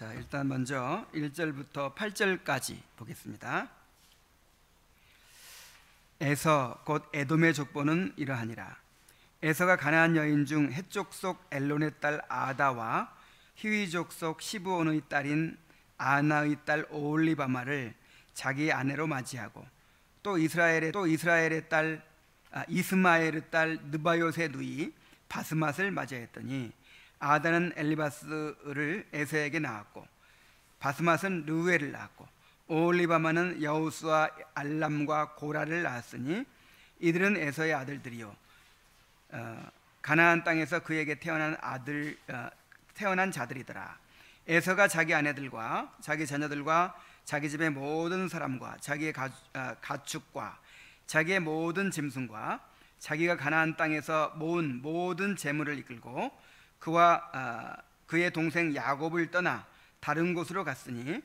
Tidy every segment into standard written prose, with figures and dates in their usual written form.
자, 일단 먼저 1절부터 8절까지 보겠습니다. 에서 곧 에돔의 족보는 이러하니라. 에서가 가나안 여인 중 헷 족속 엘론의 딸 아다와 히위 족속 시브온의 딸인 아나의 딸 오홀리바마를 자기 아내로 맞이하고 또 이스마엘의 딸 느바요의 누이 바스맛을 맞이했더니 아다는 엘리바스를 에서에게 낳았고 바스맛은 르우엘을 낳았고 오홀리바마는 여우스와 알람과 고라를 낳았으니 이들은 에서의 아들들이요 가나안 땅에서 그에게 태어난 자들이더라. 에서가 자기 아내들과 자기 자녀들과 자기 집의 모든 사람과 자기의 가축과 자기의 모든 짐승과 자기가 가나안 땅에서 모은 모든 재물을 이끌고 그와 그의 동생 야곱을 떠나 다른 곳으로 갔으니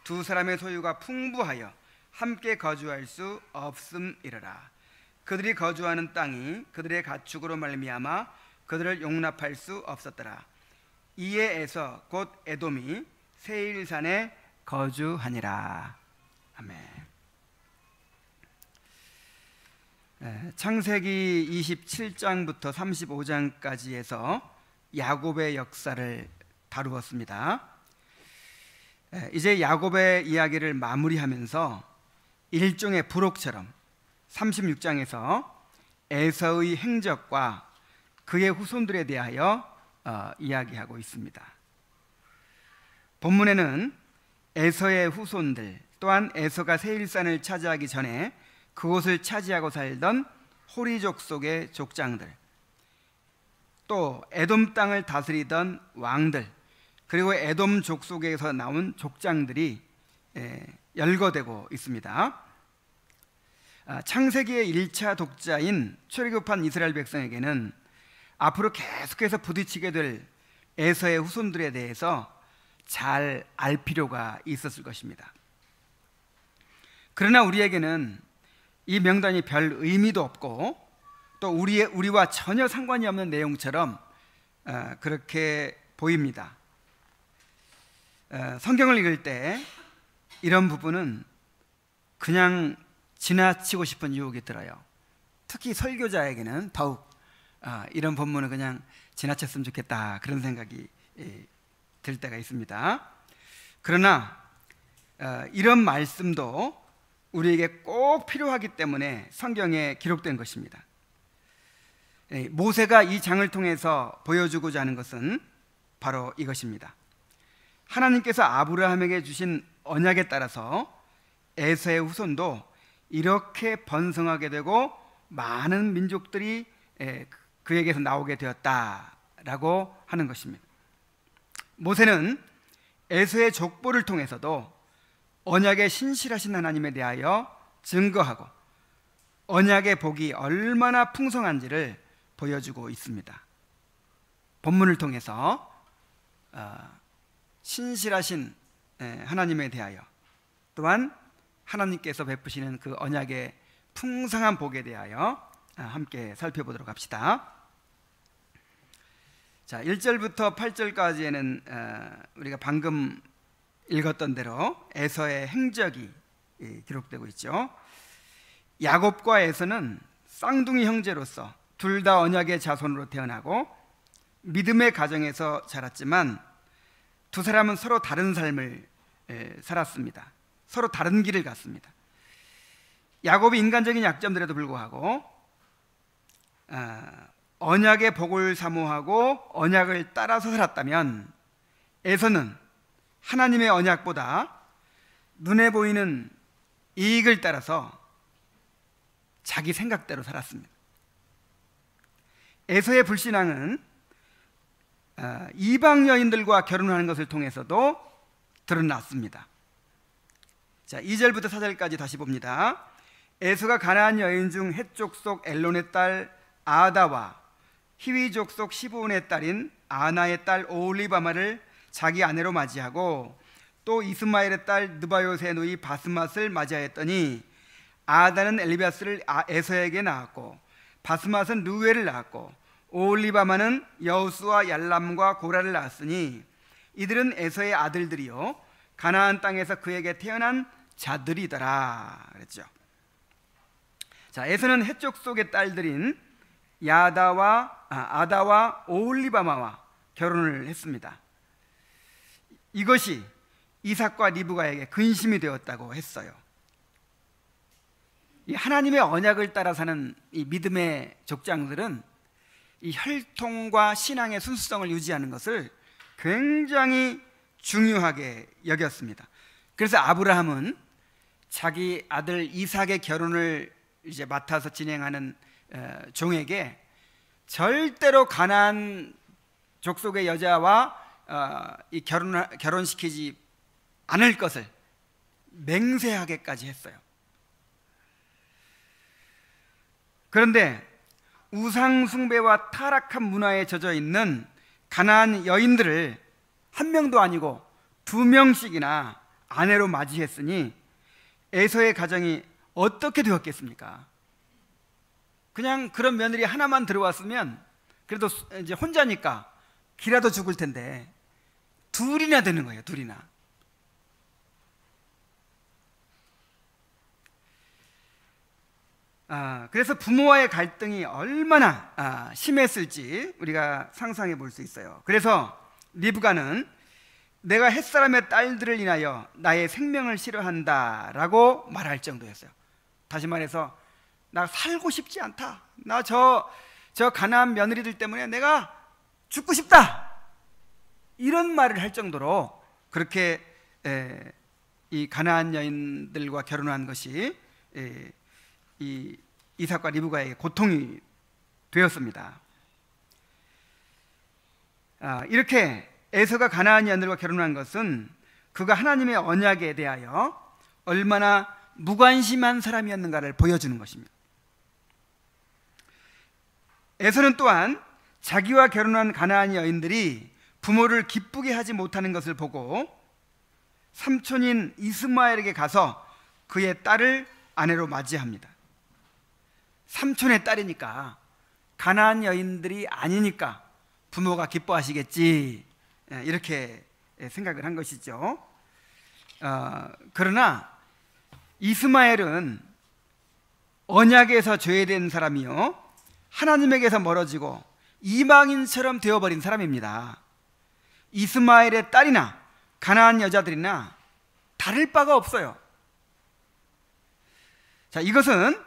두 사람의 소유가 풍부하여 함께 거주할 수 없음이러라. 그들이 거주하는 땅이 그들의 가축으로 말미암아 그들을 용납할 수 없었더라. 이에 에서 곧 에돔이 세일산에 거주하니라. 아멘. 창세기 27장부터 35장까지에서 야곱의 역사를 다루었습니다. 이제 야곱의 이야기를 마무리하면서 일종의 부록처럼 36장에서 에서의 행적과 그의 후손들에 대하여 이야기하고 있습니다. 본문에는 에서의 후손들 또한 에서가 세일산을 차지하기 전에 그곳을 차지하고 살던 호리족 속의 족장들, 또 에돔 땅을 다스리던 왕들, 그리고 에돔 족속에서 나온 족장들이 열거되고 있습니다. 창세기의 1차 독자인 출애굽한 이스라엘 백성에게는 앞으로 계속해서 부딪히게 될 에서의 후손들에 대해서 잘 알 필요가 있었을 것입니다. 그러나 우리에게는 이 명단이 별 의미도 없고 또 우리와 전혀 상관이 없는 내용처럼 그렇게 보입니다. 성경을 읽을 때 이런 부분은 그냥 지나치고 싶은 유혹이 들어요. 특히 설교자에게는 더욱 이런 본문은 그냥 지나쳤으면 좋겠다 그런 생각이 들 때가 있습니다. 그러나 이런 말씀도 우리에게 꼭 필요하기 때문에 성경에 기록된 것입니다. 모세가 이 장을 통해서 보여주고자 하는 것은 바로 이것입니다. 하나님께서 아브라함에게 주신 언약에 따라서 에서의 후손도 이렇게 번성하게 되고 많은 민족들이 그에게서 나오게 되었다라고 하는 것입니다. 모세는 에서의 족보를 통해서도 언약의 신실하신 하나님에 대하여 증거하고 언약의 복이 얼마나 풍성한지를 보여주고 있습니다. 본문을 통해서 신실하신 하나님에 대하여 또한 하나님께서 베푸시는 그 언약의 풍성한 복에 대하여 함께 살펴보도록 합시다. 자, 1절부터 8절까지에는 우리가 방금 읽었던 대로 에서의 행적이 기록되고 있죠. 야곱과 에서는 쌍둥이 형제로서 둘 다 언약의 자손으로 태어나고 믿음의 가정에서 자랐지만 두 사람은 서로 다른 삶을 살았습니다. 서로 다른 길을 갔습니다. 야곱이 인간적인 약점들에도 불구하고 언약의 복을 사모하고 언약을 따라서 살았다면 에서는 하나님의 언약보다 눈에 보이는 이익을 따라서 자기 생각대로 살았습니다. 에서의 불신앙은 이방 여인들과 결혼하는 것을 통해서도 드러났습니다. 자, 2절부터 4절까지 다시 봅니다. 에서가 가나안 여인 중 헷 족속 엘론의 딸 아다와 히위 족속 시브온의 딸인 아나의 딸 오홀리바마를 자기 아내로 맞이하고 또 이스마엘의 딸 느바요의 누이 바스맛을 맞이하였더니 아다는 엘리바스를 에서에게 낳았고 바스맛은 르우엘을 낳았고 오홀리바마는 여우스와 얄람과 고라를 낳았으니 이들은 에서의 아들들이요 가나안 땅에서 그에게 태어난 자들이더라 그랬죠. 자, 에서는 해쪽 속의 딸들인 아다와 오홀리바마와 결혼을 했습니다. 이것이 이삭과 리브가에게 근심이 되었다고 했어요. 이 하나님의 언약을 따라 사는 이 믿음의 족장들은 이 혈통과 신앙의 순수성을 유지하는 것을 굉장히 중요하게 여겼습니다. 그래서 아브라함은 자기 아들 이삭의 결혼을 이제 맡아서 진행하는 종에게 절대로 가나안 족속의 여자와 이 결혼시키지 않을 것을 맹세하게까지 했어요. 그런데 우상 숭배와 타락한 문화에 젖어 있는 가나안 여인들을 한 명도 아니고 2명씩이나 아내로 맞이했으니 에서의 가정이 어떻게 되었겠습니까? 그냥 그런 며느리 하나만 들어왔으면 그래도 이제 혼자니까 기라도 죽을 텐데 둘이나 되는 거예요. 둘이나. 그래서 부모와의 갈등이 얼마나 심했을지 우리가 상상해 볼 수 있어요. 그래서 리브가는 내가 햇사람의 딸들을 인하여 나의 생명을 싫어한다라고 말할 정도였어요. 다시 말해서 나 살고 싶지 않다. 나 저 가나안 며느리들 때문에 내가 죽고 싶다. 이런 말을 할 정도로 그렇게 이 가나안 여인들과 결혼한 것이 이 이삭과 리브가에게 고통이 되었습니다. 이렇게 에서가 가나안 여인들과 결혼한 것은 그가 하나님의 언약에 대하여 얼마나 무관심한 사람이었는가를 보여주는 것입니다. 에서는 또한 자기와 결혼한 가나안 여인들이 부모를 기쁘게 하지 못하는 것을 보고 삼촌인 이스마엘에게 가서 그의 딸을 아내로 맞이합니다. 삼촌의 딸이니까 가나안 여인들이 아니니까 부모가 기뻐하시겠지, 이렇게 생각을 한 것이죠. 그러나 이스마엘은 언약에서 죄된 사람이요 하나님에게서 멀어지고 이방인처럼 되어버린 사람입니다. 이스마엘의 딸이나 가나안 여자들이나 다를 바가 없어요. 자, 이것은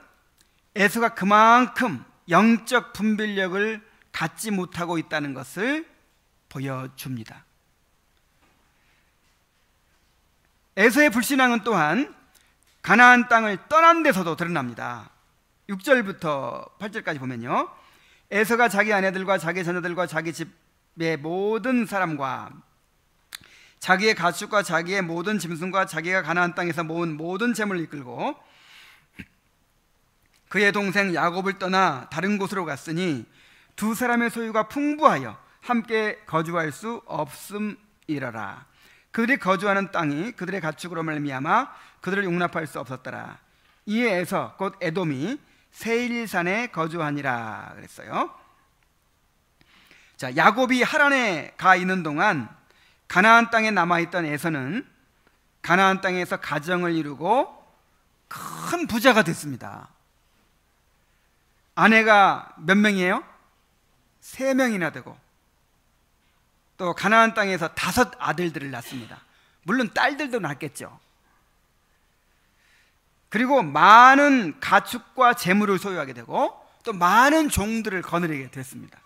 에서가 그만큼 영적 분별력을 갖지 못하고 있다는 것을 보여줍니다. 에서의 불신앙은 또한 가나안 땅을 떠난 데서도 드러납니다. 6절부터 8절까지 보면요, 에서가 자기 아내들과 자기 자녀들과 자기 집의 모든 사람과 자기의 가축과 자기의 모든 짐승과 자기가 가나안 땅에서 모은 모든 재물을 이끌고 그의 동생 야곱을 떠나 다른 곳으로 갔으니 두 사람의 소유가 풍부하여 함께 거주할 수 없음이라라. 그들이 거주하는 땅이 그들의 가축으로 말미암아 그들을 용납할 수 없었더라. 이에 에서 곧 에돔이 세일산에 거주하니라 그랬어요. 자, 야곱이 하란에 가 있는 동안 가나안 땅에 남아있던 에서는 가나안 땅에서 가정을 이루고 큰 부자가 됐습니다. 아내가 몇 명이에요? 3명이나 되고 또 가나안 땅에서 5 아들들을 낳습니다. 물론 딸들도 낳겠죠. 그리고 많은 가축과 재물을 소유하게 되고 또 많은 종들을 거느리게 됐습니다.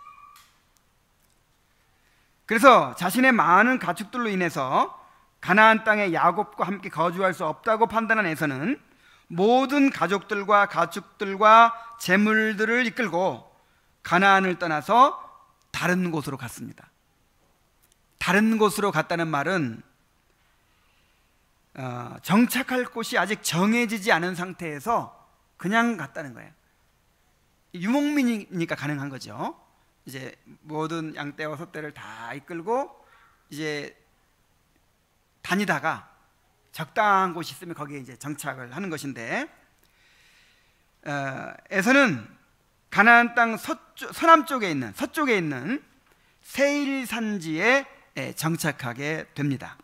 그래서 자신의 많은 가축들로 인해서 가나안 땅에 야곱과 함께 거주할 수 없다고 판단한 에서는 모든 가족들과 가축들과 재물들을 이끌고 가나안을 떠나서 다른 곳으로 갔습니다. 다른 곳으로 갔다는 말은 정착할 곳이 아직 정해지지 않은 상태에서 그냥 갔다는 거예요. 유목민이니까 가능한 거죠. 이제 모든 양떼와 소떼를 다 이끌고 이제 다니다가 적당한 곳이 있으면 거기에 이제 정착을 하는 것인데, 에서는 가나안 땅 서남쪽에 있는, 서쪽에 있는 세일 산지에 정착하게 됩니다.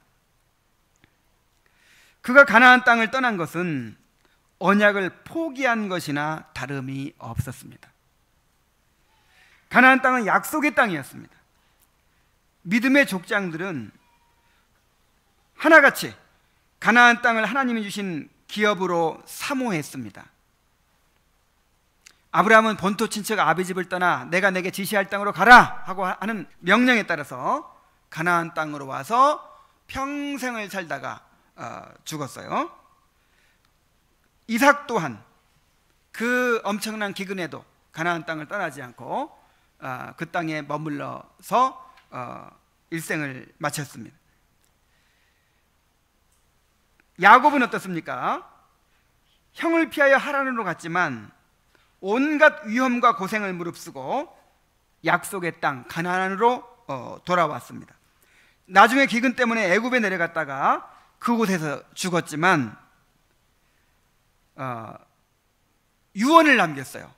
그가 가나안 땅을 떠난 것은 언약을 포기한 것이나 다름이 없었습니다. 가나안 땅은 약속의 땅이었습니다. 믿음의 족장들은 하나같이 가나안 땅을 하나님이 주신 기업으로 사모했습니다. 아브라함은 본토 친척 아비 집을 떠나 내가 내게 지시할 땅으로 가라 하고 하는 명령에 따라서 가나안 땅으로 와서 평생을 살다가 죽었어요. 이삭 또한 그 엄청난 기근에도 가나안 땅을 떠나지 않고 그 땅에 머물러서 일생을 마쳤습니다. 야곱은 어떻습니까? 형을 피하여 하란으로 갔지만 온갖 위험과 고생을 무릅쓰고 약속의 땅 가나안으로 돌아왔습니다. 나중에 기근 때문에 애굽에 내려갔다가 그곳에서 죽었지만 유언을 남겼어요.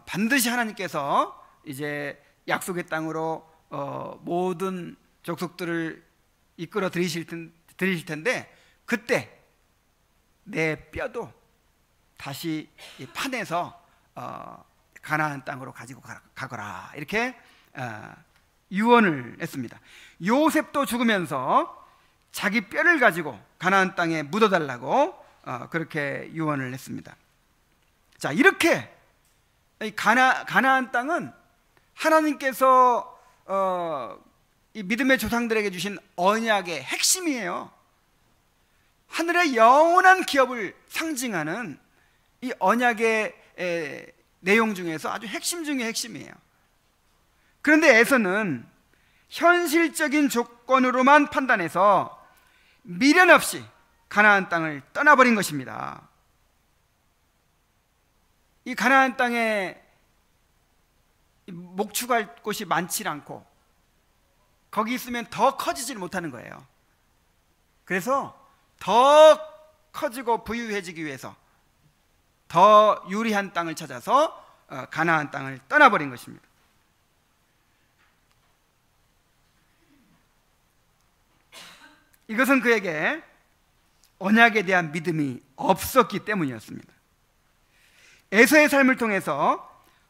반드시 하나님께서 이제 약속의 땅으로 모든 족속들을 이끌어 드리실 텐데 그때 내 뼈도 다시 파내서 가나안 땅으로 가지고 가거라 이렇게 유언을 했습니다. 요셉도 죽으면서 자기 뼈를 가지고 가나안 땅에 묻어달라고 그렇게 유언을 했습니다. 자, 이렇게 가나안 땅은 하나님께서 이 믿음의 조상들에게 주신 언약의 핵심이에요. 하늘의 영원한 기업을 상징하는 이 언약의 내용 중에서 아주 핵심 중의 핵심이에요. 그런데 에서는 현실적인 조건으로만 판단해서 미련 없이 가나안 땅을 떠나버린 것입니다. 이 가나안 땅에 목축할 곳이 많지 않고 거기 있으면 더 커지질 못하는 거예요. 그래서 더 커지고 부유해지기 위해서 더 유리한 땅을 찾아서 가나안 땅을 떠나버린 것입니다. 이것은 그에게 언약에 대한 믿음이 없었기 때문이었습니다. 에서의 삶을 통해서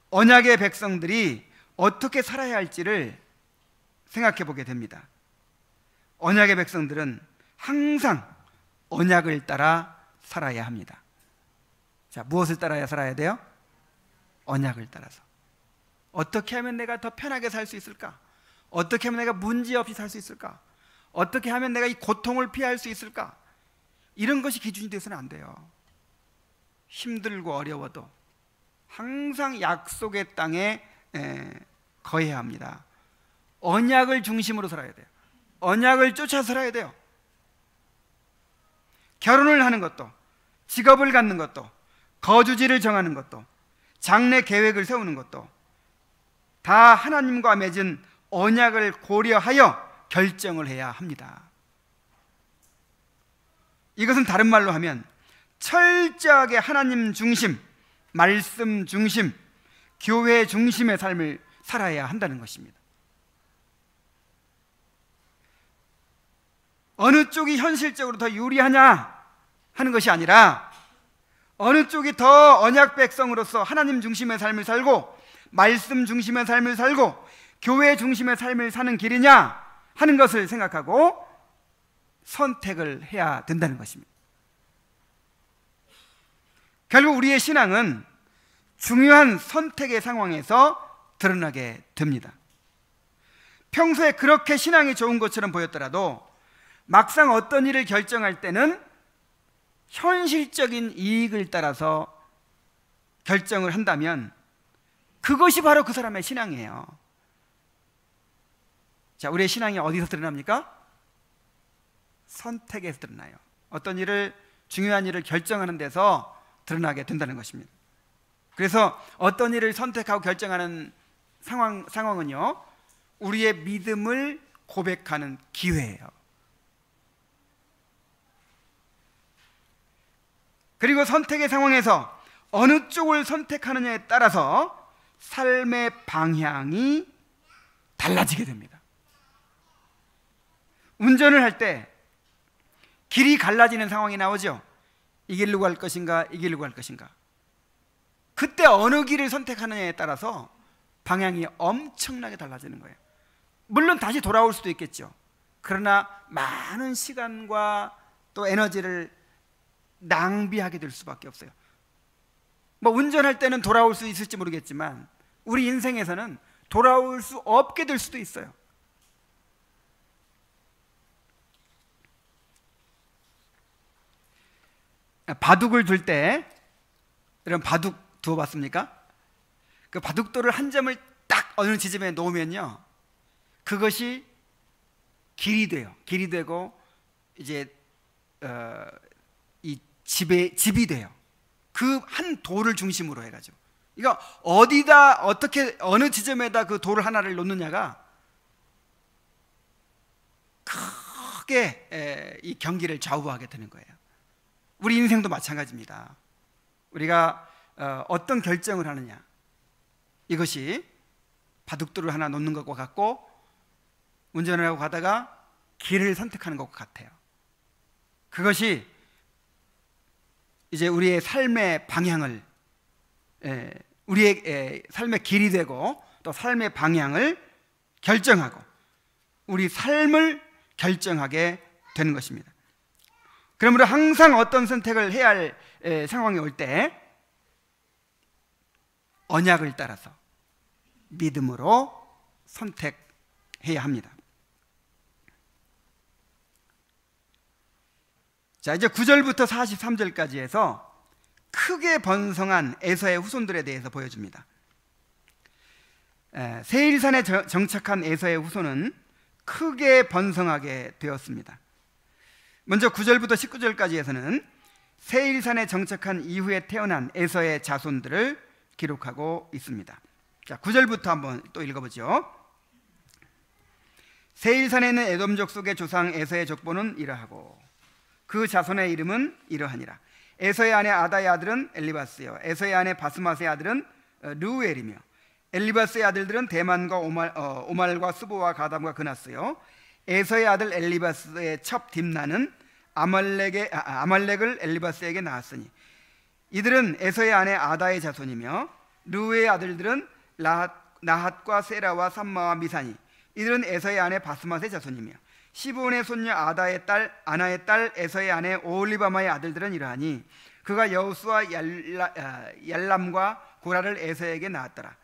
언약의 백성들이 어떻게 살아야 할지를 생각해 보게 됩니다. 언약의 백성들은 항상 언약을 따라 살아야 합니다. 자, 무엇을 따라야 살아야 돼요? 언약을 따라서. 어떻게 하면 내가 더 편하게 살 수 있을까? 어떻게 하면 내가 문제 없이 살 수 있을까? 어떻게 하면 내가 이 고통을 피할 수 있을까? 이런 것이 기준이 돼서는 안 돼요. 힘들고 어려워도 항상 약속의 땅에 거해야 합니다. 언약을 중심으로 살아야 돼요. 언약을 쫓아 살아야 돼요. 결혼을 하는 것도, 직업을 갖는 것도, 거주지를 정하는 것도, 장래 계획을 세우는 것도 다 하나님과 맺은 언약을 고려하여 결정을 해야 합니다. 이것은 다른 말로 하면 철저하게 하나님 중심, 말씀 중심, 교회 중심의 삶을 살아야 한다는 것입니다. 어느 쪽이 현실적으로 더 유리하냐 하는 것이 아니라 어느 쪽이 더 언약 백성으로서 하나님 중심의 삶을 살고 말씀 중심의 삶을 살고 교회 중심의 삶을 사는 길이냐 하는 것을 생각하고 선택을 해야 된다는 것입니다. 결국 우리의 신앙은 중요한 선택의 상황에서 드러나게 됩니다. 평소에 그렇게 신앙이 좋은 것처럼 보였더라도 막상 어떤 일을 결정할 때는 현실적인 이익을 따라서 결정을 한다면 그것이 바로 그 사람의 신앙이에요. 자, 우리의 신앙이 어디서 드러납니까? 선택에서 드러나요. 어떤 일을, 중요한 일을 결정하는 데서 드러나게 된다는 것입니다. 그래서 어떤 일을 선택하고 결정하는 상황은요, 우리의 믿음을 고백하는 기회예요. 그리고 선택의 상황에서 어느 쪽을 선택하느냐에 따라서 삶의 방향이 달라지게 됩니다. 운전을 할 때 길이 갈라지는 상황이 나오죠. 이 길로 갈 것인가, 이 길로 갈 것인가. 그때 어느 길을 선택하느냐에 따라서 방향이 엄청나게 달라지는 거예요. 물론 다시 돌아올 수도 있겠죠. 그러나 많은 시간과 또 에너지를 낭비하게 될 수밖에 없어요. 뭐 운전할 때는 돌아올 수 있을지 모르겠지만 우리 인생에서는 돌아올 수 없게 될 수도 있어요. 바둑을 둘 때, 이런 바둑 두어봤습니까? 그 바둑돌을 한 점을 딱 어느 지점에 놓으면요, 그것이 길이 돼요. 길이 되고 이제 이 집이 돼요. 그 한 돌을 중심으로 해가지고. 이거 어디다 어떻게 어느 지점에다 그 돌을 하나를 놓느냐가 크게 이 경기를 좌우하게 되는 거예요. 우리 인생도 마찬가지입니다. 우리가 어떤 결정을 하느냐, 이것이 바둑돌을 하나 놓는 것과 같고 운전을 하고 가다가 길을 선택하는 것과 같아요. 그것이 이제 우리의 삶의 방향을, 우리의 삶의 길이 되고 또 삶의 방향을 결정하고 우리 삶을 결정하게 되는 것입니다. 그러므로 항상 어떤 선택을 해야 할 상황이 올 때 언약을 따라서 믿음으로 선택해야 합니다. 자, 이제 9절부터 43절까지 해서 크게 번성한 에서의 후손들에 대해서 보여줍니다. 세일산에 정착한 에서의 후손은 크게 번성하게 되었습니다. 먼저 9절부터 19절까지에서는 세일산에 정착한 이후에 태어난 에서의 자손들을 기록하고 있습니다. 자, 9절부터 한번 또 읽어보죠. 세일산에 있는 에돔 족속의 조상 에서의 족보는 이러하고 그 자손의 이름은 이러하니라. 에서의 아내 아다의 아들은 엘리바스요, 에서의 아내 바스맛의 아들은 르우엘이며, 엘리바스의 아들들은 대만과 오말과 스보와 가담과 그나스요, 에서의 아들 엘리바스의 첩 딥나는 아말렉을 엘리바스에게 낳았으니 이들은 에서의 아내 아다의 자손이며, 르우의 아들들은 나핫과 세라와 삼마와 미사니 이들은 에서의 아내 바스맛의 자손이며, 시브온의 손녀 아다의 딸 아나의 딸 에서의 아내 오홀리바마의 아들들은 이러하니 그가 여우스와 얄람과 고라를 에서에게 낳았더라.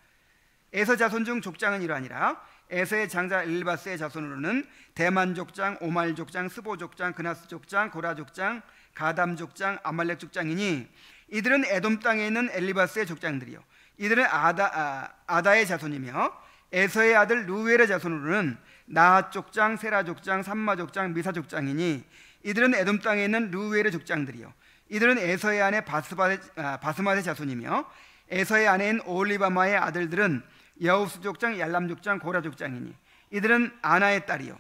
에서 자손 중 족장은 이러하니라. 에서의 장자 엘리바스의 자손으로는 대만 족장, 오말 족장, 스보 족장, 그나스 족장, 고라 족장, 가담 족장, 아말렉 족장이니 이들은 에돔 땅에 있는 엘리바스의 족장들이요, 이들은 아다의 자손이며, 에서의 아들 루엘의 자손으로는 나핫 족장, 세라 족장, 삼마 족장, 미사 족장이니 이들은 에돔 땅에 있는 루엘의 족장들이요, 이들은 에서의 아내 바스맛의 자손이며, 에서의 아내인 오홀리바마의 아들들은 여우스 족장, 얄람 족장, 고라 족장이니 이들은 아나의 딸이요,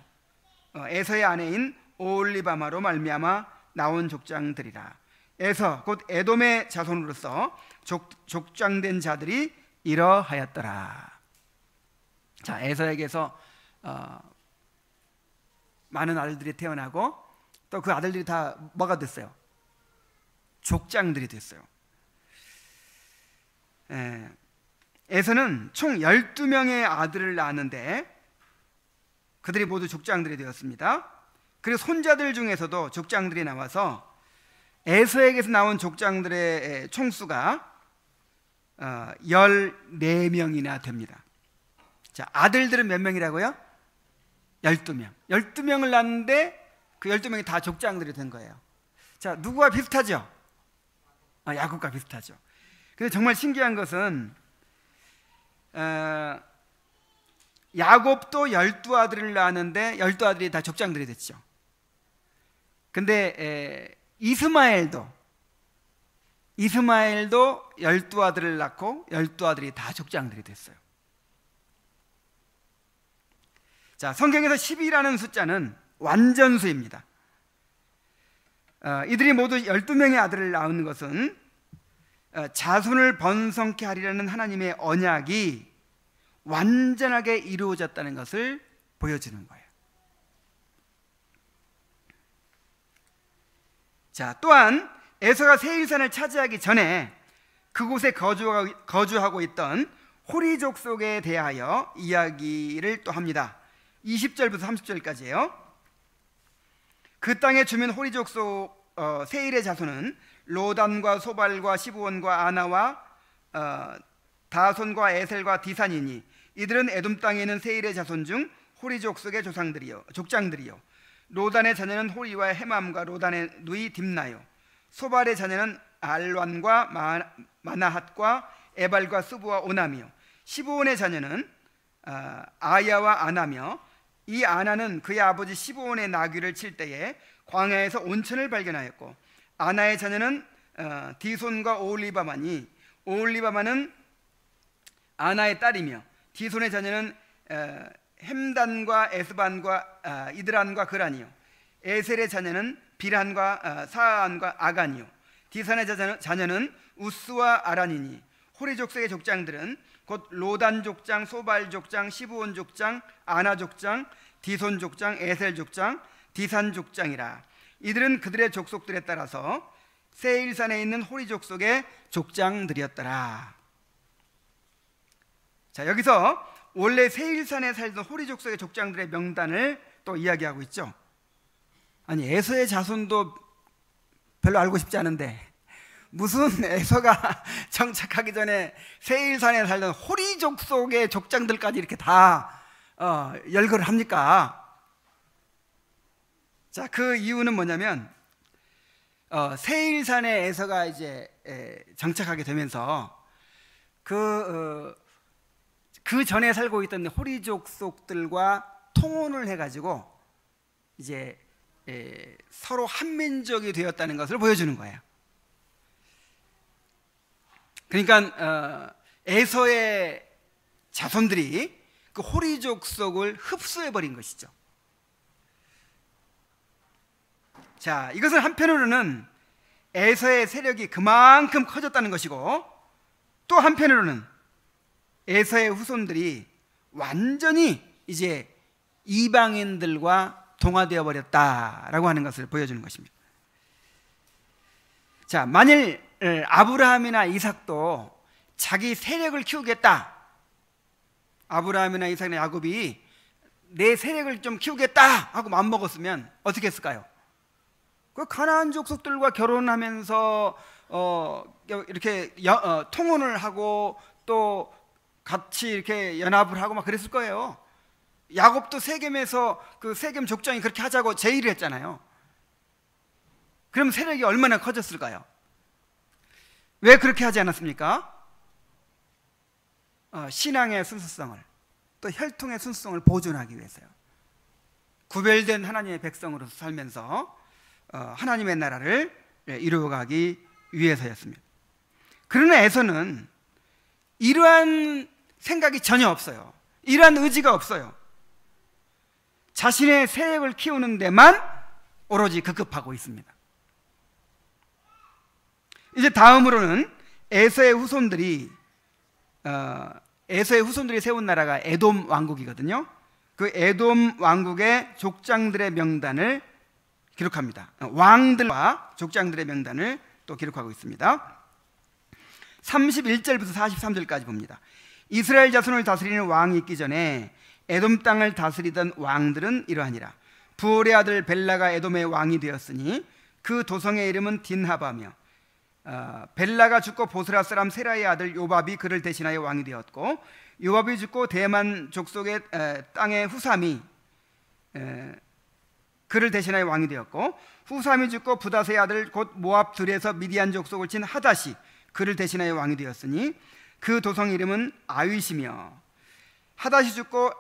에서의 아내인 오홀리바마로 말미암아 나온 족장들이라. 에서 곧 에돔의 자손으로서 족장된 자들이 이러하였더라. 자, 에서에게서 많은 아들들이 태어나고 또 그 아들들이 다 뭐가 됐어요? 족장들이 됐어요. 에서는 총 12명의 아들을 낳았는데 그들이 모두 족장들이 되었습니다. 그리고 손자들 중에서도 족장들이 나와서 에서에게서 나온 족장들의 총수가 14명이나 됩니다. 자, 아들들은 몇 명이라고요? 12명. 12명을 낳았는데 그 12명이 다 족장들이 된 거예요. 자, 누구와 비슷하죠? 야곱과 비슷하죠. 근데 정말 신기한 것은 야곱도 12아들을 낳았는데 12아들이 다 족장들이 됐죠. 근데 이스마엘도 12아들을 낳고 12아들이 다 족장들이 됐어요. 자, 성경에서 12라는 숫자는 완전수입니다. 이들이 모두 12명의 아들을 낳은 것은 자손을 번성케 하리라는 하나님의 언약이 완전하게 이루어졌다는 것을 보여주는 거예요. 자, 또한 에서가 세일산을 차지하기 전에 그곳에 거주하고 있던 호리 족속에 대하여 이야기를 또 합니다. 20절부터 30절까지예요. 그 땅의 주민 호리 족속 세일의 자손은 로단과 소발과 시브온과 아나와 다손과 에셀과 디산이니 이들은 에돔 땅에 있는 세일의 자손 중 호리 족속의 족장들이요. 로단의 자녀는 호리와 헤맘과 로단의 누이 딥나요. 소발의 자녀는 알완과 마나핫과 에발과 스부와 오나미요. 시브온의 자녀는 아야와 아나며 이 아나는 그의 아버지 시브온의 나귀를 칠 때에 광야에서 온천을 발견하였고 아나의 자녀는 디손과 오올리바마니 오올리바마는 아나의 딸이며 디손의 자녀는 햄단과 에스반과 이드란과 그란이요. 에셀의 자녀는 비란과 사안과 아간이요. 디산의 자녀는 우스와 아란이니 호리 족속의 족장들은 곧 로단 족장, 소발 족장, 시브온 족장, 아나 족장, 디손 족장, 에셀 족장, 디산 족장이라. 이들은 그들의 족속들에 따라서 세일산에 있는 호리 족속의 족장들이었더라. 자, 여기서 원래 세일산에 살던 호리 족속의 족장들의 명단을 또 이야기하고 있죠. 아니, 에서의 자손도 별로 알고 싶지 않은데 무슨 에서가 정착하기 전에 세일산에 살던 호리 족속의 족장들까지 이렇게 다 열거를 합니까? 자, 그 이유는 뭐냐면 세일산에 에서가 이제 정착하게 되면서 그 전에 살고 있던 호리 족속들과 통혼을 해가지고 이제 서로 한민족이 되었다는 것을 보여주는 거예요. 그러니까 에서의 자손들이 그 호리 족속을 흡수해 버린 것이죠. 자, 이것은 한편으로는 에서의 세력이 그만큼 커졌다는 것이고 또 한편으로는 에서의 후손들이 완전히 이제 이방인들과 동화되어 버렸다라고 하는 것을 보여주는 것입니다. 자, 만일 아브라함이나 이삭도 자기 세력을 키우겠다, 아브라함이나 이삭이나 야곱이 내 세력을 좀 키우겠다 하고 마음먹었으면 어떻게 했을까요? 그 가나안 족속들과 결혼하면서 이렇게 통혼을 하고 또 같이 이렇게 연합을 하고 막 그랬을 거예요. 야곱도 세겜에서 그 세겜 족장이 그렇게 하자고 제의를 했잖아요. 그럼 세력이 얼마나 커졌을까요? 왜 그렇게 하지 않았습니까? 신앙의 순수성을, 또 혈통의 순수성을 보존하기 위해서요. 구별된 하나님의 백성으로서 살면서 하나님의 나라를 이루어가기 위해서였습니다. 그러나 에서는 이러한 생각이 전혀 없어요. 이러한 의지가 없어요. 자신의 세력을 키우는 데만 오로지 급급하고 있습니다. 이제 다음으로는 에서의 후손들이 세운 나라가 에돔 왕국이거든요. 그 에돔 왕국의 족장들의 명단을 기록합니다. 왕들과 족장들의 명단을 또 기록하고 있습니다. 31절부터 43절까지 봅니다. 이스라엘 자손을 다스리는 왕이 있기 전에 에돔 땅을 다스리던 왕들은 이러하니라. 부올의 아들 벨라가 에돔의 왕이 되었으니 그 도성의 이름은 딘하바며 벨라가 죽고 보스라 사람 세라의 아들 요밥이 그를 대신하여 왕이 되었고 요밥이 죽고 대만 족속의 땅의 후삼이 그를 대신하여 왕이 되었고 후삼이 죽고 부다스의 아들 곧 모압 들에서 미디안 족속을 친 하닷이 그를 대신하여 왕이 되었으니 그 도성 이름은 아윗이며 하닷이 죽고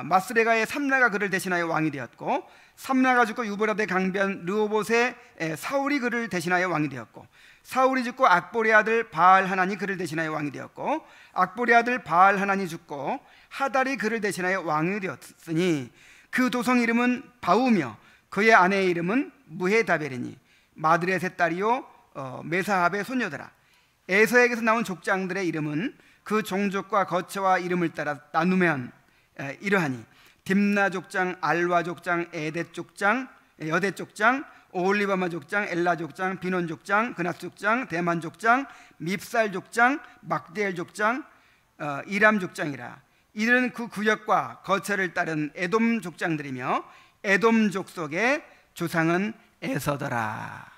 마스레가의 삼라가 그를 대신하여 왕이 되었고 삼라가 죽고 유브라데 강변 르호봇의 사울이 그를 대신하여 왕이 되었고 사울이 죽고 악보리 아들 바알 하나니 그를 대신하여 왕이 되었고 악보리 아들 바알 하나니 죽고 하달이 그를 대신하여 왕이 되었으니 그 도성 이름은 바우며 그의 아내의 이름은 무헤다벨이니 마드렛의 딸이요 메사합의 소녀더라. 에서에게서 나온 족장들의 이름은 그 종족과 거처와 이름을 따라 나누면 이러하니 딥나 족장, 알와 족장, 에뎃 족장, 여뎃 족장, 오홀리바마 족장, 엘라 족장, 비논 족장, 그나스 족장, 대만 족장, 밉살 족장, 막디엘 족장, 이람 족장이라. 이들은 그 구역과 거처를 따른 에돔 족장들이며 에돔 족속의 조상은 에서더라.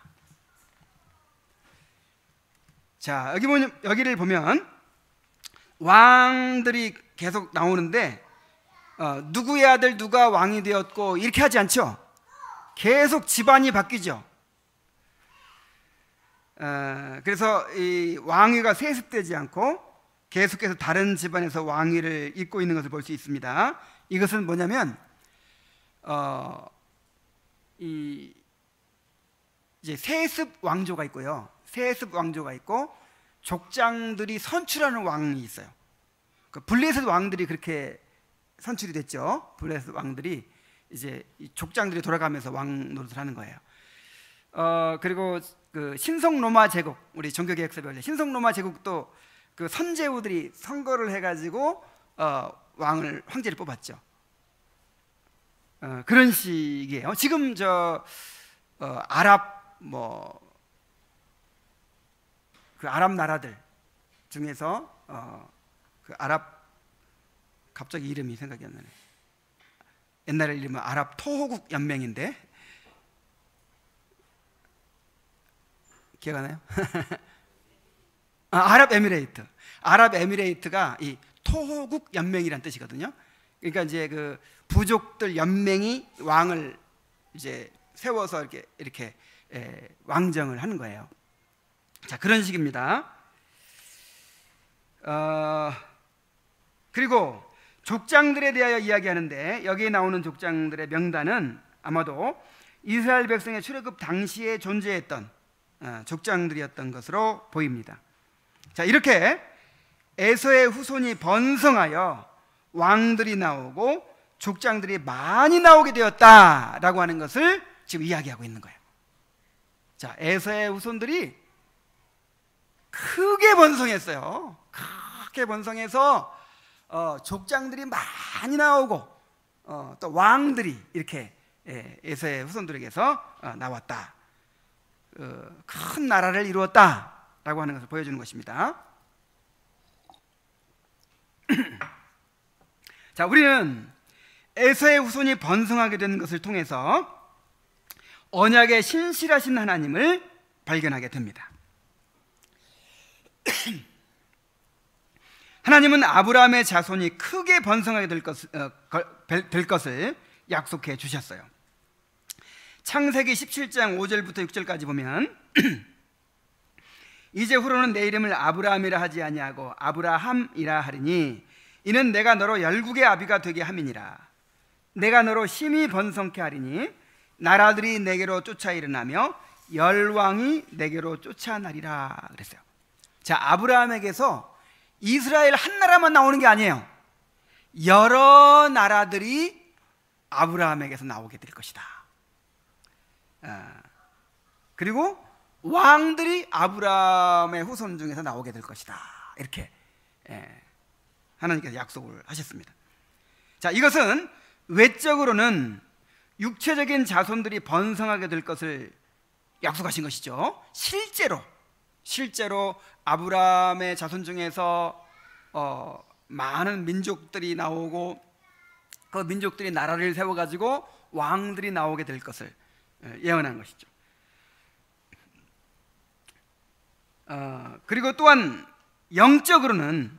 자, 여기를 보면 왕들이 계속 나오는데 누구의 아들 누가 왕이 되었고 이렇게 하지 않죠. 계속 집안이 바뀌죠. 그래서 이 왕위가 세습되지 않고 계속해서 다른 집안에서 왕위를 잇고 있는 것을 볼 수 있습니다. 이것은 뭐냐면 이제 세습 왕조가 있고요. 세습 왕조가 있고 족장들이 선출하는 왕이 있어요. 그 블레셋 왕들이 그렇게 선출이 됐죠. 블레셋 왕들이 이제 족장들이 돌아가면서 왕 노릇을 하는 거예요. 그리고 그 신성 로마 제국, 우리 종교개혁서 배울 때 신성 로마 제국도 그 선제후들이 선거를 해가지고 황제를 뽑았죠. 그런 식이에요. 지금 아랍 그 아랍 나라들 중에서 그 아랍, 갑자기 이름이 생각이 안 나네. 옛날에 이름은 아랍 토호국 연맹인데 기억 안 나요? 아랍에미레이트. 아랍에미레이트가 이 토호국 연맹이란 뜻이거든요. 그러니까 이제 그 부족들 연맹이 왕을 이제 세워서 이렇게 왕정을 하는 거예요. 자, 그런 식입니다. 그리고 족장들에 대하여 이야기하는데 여기에 나오는 족장들의 명단은 아마도 이스라엘 백성의 출애굽 당시에 존재했던 족장들이었던 것으로 보입니다. 자, 이렇게 에서의 후손이 번성하여 왕들이 나오고 족장들이 많이 나오게 되었다라고 하는 것을 지금 이야기하고 있는 거예요. 자, 에서의 후손들이 크게 번성했어요. 크게 번성해서 족장들이 많이 나오고 또 왕들이 이렇게 에서의 후손들에게서 나왔다. 큰 나라를 이루었다라고 하는 것을 보여주는 것입니다. 자, 우리는 에서의 후손이 번성하게 된 것을 통해서 언약의 신실하신 하나님을 발견하게 됩니다. 하나님은 아브라함의 자손이 크게 번성하게 될 것을 약속해 주셨어요. 창세기 17장 5절부터 6절까지 보면 이제후로는 내 이름을 아브라함이라 하지 아니하고 아브라함이라 하리니 이는 내가 너로 열국의 아비가 되게 함이니라. 내가 너로 심히 번성케 하리니 나라들이 내게로 쫓아 일어나며 열왕이 내게로 쫓아나리라 그랬어요. 자, 아브라함에게서 이스라엘 한 나라만 나오는 게 아니에요. 여러 나라들이 아브라함에게서 나오게 될 것이다. 그리고 왕들이 아브라함의 후손 중에서 나오게 될 것이다. 이렇게 하나님께서 약속을 하셨습니다. 자, 이것은 외적으로는 육체적인 자손들이 번성하게 될 것을 약속하신 것이죠. 실제로 아브라함의 자손 중에서 많은 민족들이 나오고 그 민족들이 나라를 세워가지고 왕들이 나오게 될 것을 예언한 것이죠. 그리고 또한 영적으로는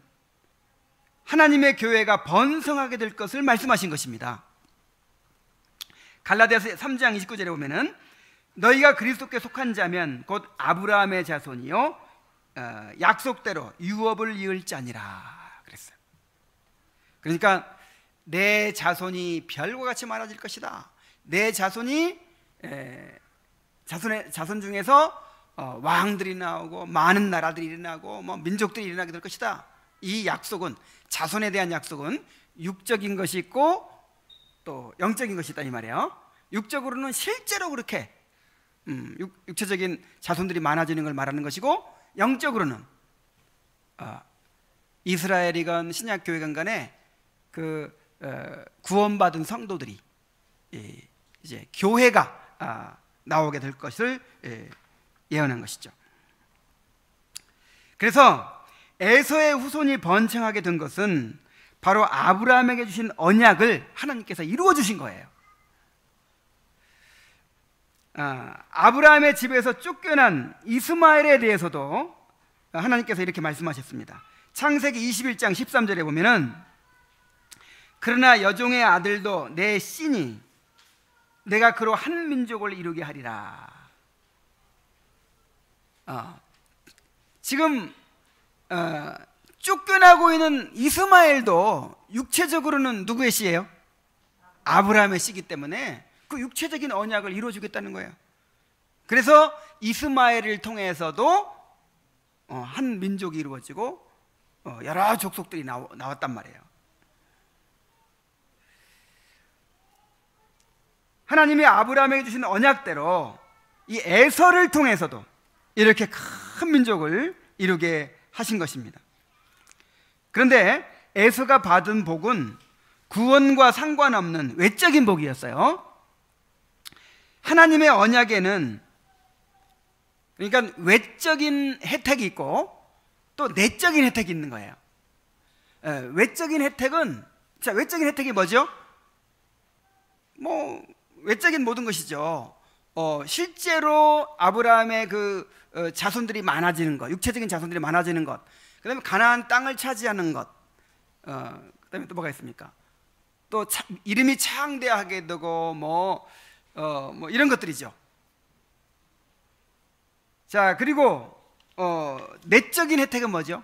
하나님의 교회가 번성하게 될 것을 말씀하신 것입니다. 갈라디아서 3장 29절에 보면은 너희가 그리스도께 속한 자면 곧 아브라함의 자손이요 약속대로 유업을 이을 자니라 그랬어요. 그러니까 내 자손이 별과 같이 많아질 것이다. 내 자손이 자손 중에서 왕들이 나오고 많은 나라들이 일어나고 민족들이 일어나게 될 것이다. 이 약속은, 자손에 대한 약속은 육적인 것이 있고 또 영적인 것이 있다 이 말이에요. 육적으로는 실제로 그렇게 육체적인 자손들이 많아지는 걸 말하는 것이고, 영적으로는 이스라엘이건 신약교회건 간에 구원받은 성도들이 이제 교회가 나오게 될 것을 예언한 것이죠. 그래서 에서의 후손이 번창하게 된 것은 바로 아브라함에게 주신 언약을 하나님께서 이루어 주신 거예요. 아브라함의 집에서 쫓겨난 이스마엘에 대해서도 하나님께서 이렇게 말씀하셨습니다. 창세기 21장 13절에 보면은 그러나 여종의 아들도 내 씨니 내가 그로 한 민족을 이루게 하리라. 지금 쫓겨나고 있는 이스마엘도 육체적으로는 누구의 씨예요? 아브라함의 씨이기 때문에 그 육체적인 언약을 이루어주겠다는 거예요. 그래서 이스마엘을 통해서도 한 민족이 이루어지고 여러 족속들이 나왔단 말이에요. 하나님이 아브라함에게 주신 언약대로 이 에서를 통해서도 이렇게 큰 민족을 이루게 하신 것입니다. 그런데 에서가 받은 복은 구원과 상관없는 외적인 복이었어요. 하나님의 언약에는 그러니까 외적인 혜택이 있고 또 내적인 혜택이 있는 거예요. 외적인 혜택은, 자, 외적인 혜택이 뭐죠? 뭐 외적인 모든 것이죠. 실제로 아브라함의 그 자손들이 많아지는 것, 육체적인 자손들이 많아지는 것, 그 다음에 가나안 땅을 차지하는 것, 그 다음에 또 뭐가 있습니까? 또 이름이 창대하게 되고 뭐 이런 것들이죠. 자, 그리고 내적인 혜택은 뭐죠?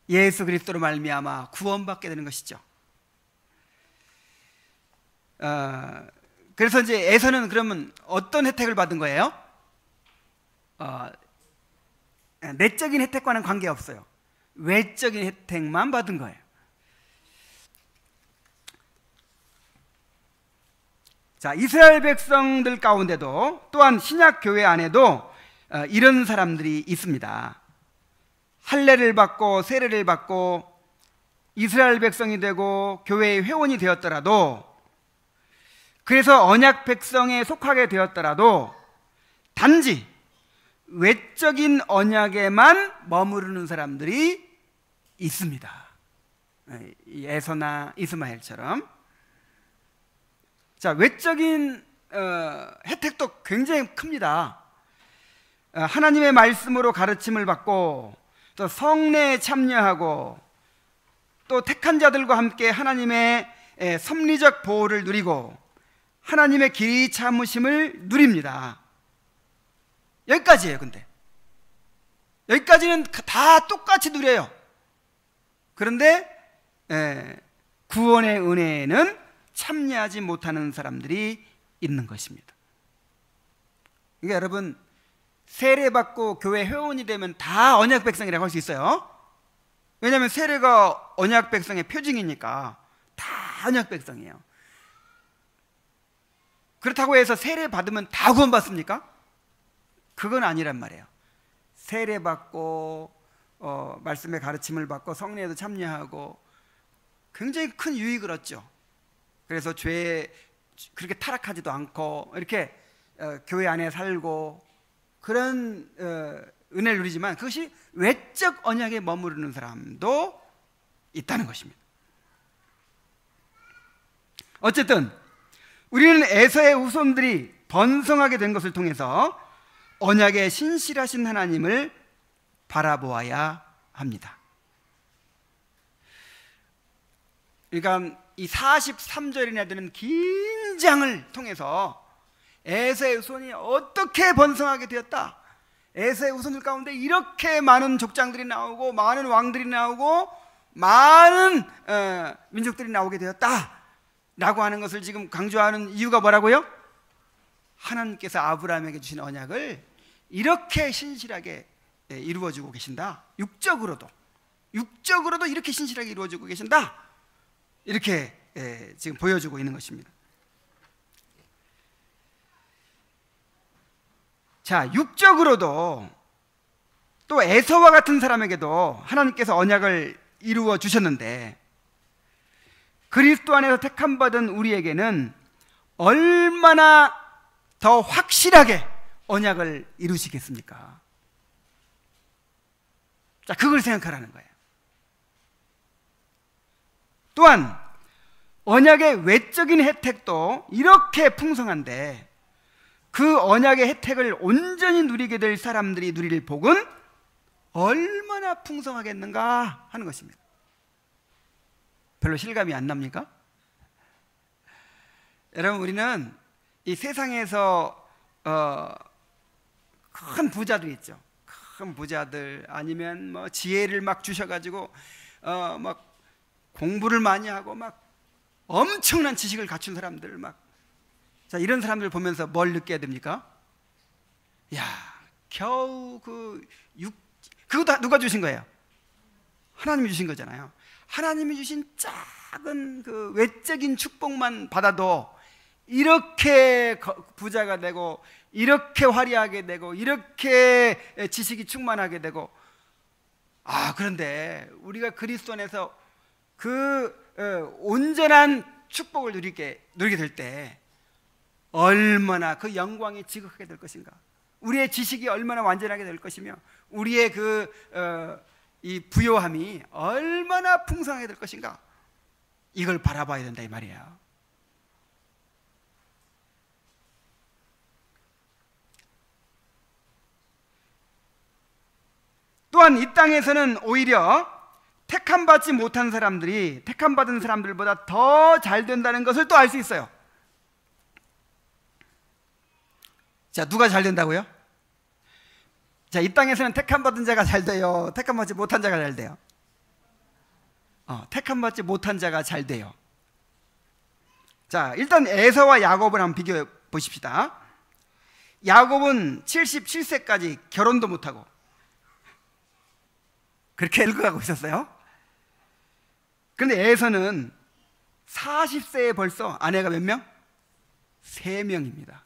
예수 그리스도로 말미암아 구원받게 되는 것이죠. 그래서 이제 에서는 그러면 어떤 혜택을 받은 거예요? 내적인 혜택과는 관계없어요. 외적인 혜택만 받은 거예요. 자, 이스라엘 백성들 가운데도 또한 신약 교회 안에도 이런 사람들이 있습니다. 할례를 받고 세례를 받고 이스라엘 백성이 되고 교회의 회원이 되었더라도, 그래서 언약 백성에 속하게 되었더라도 단지 외적인 언약에만 머무르는 사람들이 있습니다. 에서나 이스마엘처럼. 자, 외적인 혜택도 굉장히 큽니다. 하나님의 말씀으로 가르침을 받고 또 성례에 참여하고 또 택한 자들과 함께 하나님의 섭리적 보호를 누리고 하나님의 길이 참으심을 누립니다. 여기까지예요. 근데 여기까지는 다 똑같이 누려요. 그런데 구원의 은혜에는 참여하지 못하는 사람들이 있는 것입니다. 그러니까 여러분, 세례받고 교회 회원이 되면 다 언약 백성이라고 할 수 있어요. 왜냐하면 세례가 언약 백성의 표징이니까 다 언약 백성이에요. 그렇다고 해서 세례 받으면 다 구원받습니까? 그건 아니란 말이에요. 세례 받고 말씀의 가르침을 받고 성례에도 참여하고 굉장히 큰 유익을 얻죠. 그래서 죄에 그렇게 타락하지도 않고 이렇게 교회 안에 살고 그런 은혜를 누리지만 그것이 외적 언약에 머무르는 사람도 있다는 것입니다. 어쨌든 우리는 에서의 후손들이 번성하게 된 것을 통해서 언약의 신실하신 하나님을 바라보아야 합니다. 그러니까 이 43절이나 되는 긴 장을 통해서 에서의 후손이 어떻게 번성하게 되었다, 에서의 후손들 가운데 이렇게 많은 족장들이 나오고 많은 왕들이 나오고 많은 민족들이 나오게 되었다 라고 하는 것을 지금 강조하는 이유가 뭐라고요? 하나님께서 아브라함에게 주신 언약을 이렇게 신실하게 이루어주고 계신다. 육적으로도 이렇게 신실하게 이루어주고 계신다. 이렇게 지금 보여주고 있는 것입니다. 자, 육적으로도 또 에서와 같은 사람에게도 하나님께서 언약을 이루어 주셨는데, 그리스도 안에서 택함 받은 우리에게는 얼마나 더 확실하게 언약을 이루시겠습니까? 자, 그걸 생각하라는 거예요. 또한 언약의 외적인 혜택도 이렇게 풍성한데 그 언약의 혜택을 온전히 누리게 될 사람들이 누릴 복은 얼마나 풍성하겠는가 하는 것입니다. 별로 실감이 안 납니까? 여러분, 우리는 이 세상에서 큰 부자들 있죠. 큰 부자들, 아니면 뭐 지혜를 막 주셔가지고 막 공부를 많이 하고 막 엄청난 지식을 갖춘 사람들, 막, 자, 이런 사람들 보면서 뭘 느껴야 됩니까? 야, 겨우 그거 다 누가 주신 거예요? 하나님이 주신 거잖아요. 하나님이 주신 작은 그 외적인 축복만 받아도 이렇게 부자가 되고, 이렇게 화려하게 되고, 이렇게 지식이 충만하게 되고, 그런데 우리가 그리스도 안에서 그 온전한 축복을 누리게 될 때 얼마나 그 영광이 지극하게 될 것인가, 우리의 지식이 얼마나 완전하게 될 것이며, 우리의 이 부요함이 얼마나 풍성하게 될 것인가, 이걸 바라봐야 된다 이 말이에요. 또한 이 땅에서는 오히려 택함받지 못한 사람들이 택함받은 사람들보다 더 잘 된다는 것을 또 알 수 있어요. 자, 누가 잘 된다고요? 자, 이 땅에서는 택함받은 자가 잘 돼요? 택함받지 못한 자가 잘 돼요? 택함받지 못한 자가 잘 돼요. 자, 일단 에서와 야곱을 한번 비교해 보십시다. 야곱은 77세까지 결혼도 못하고 그렇게 늙어가고 있었어요. 그런데 에서는 40세에 벌써 아내가 몇 명? 3명입니다.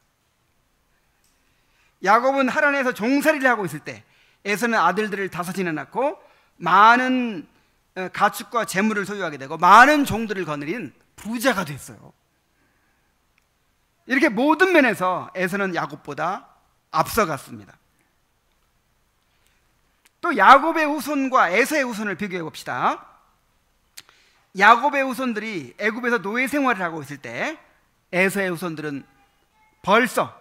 야곱은 하란에서 종살이를 하고 있을 때 에서는 아들들을 5이나 낳고 많은 가축과 재물을 소유하게 되고 많은 종들을 거느린 부자가 됐어요. 이렇게 모든 면에서 에서는 야곱보다 앞서갔습니다. 또 야곱의 후손과 에서의 후손을 비교해 봅시다. 야곱의 후손들이 애굽에서 노예 생활을 하고 있을 때 에서의 후손들은 벌써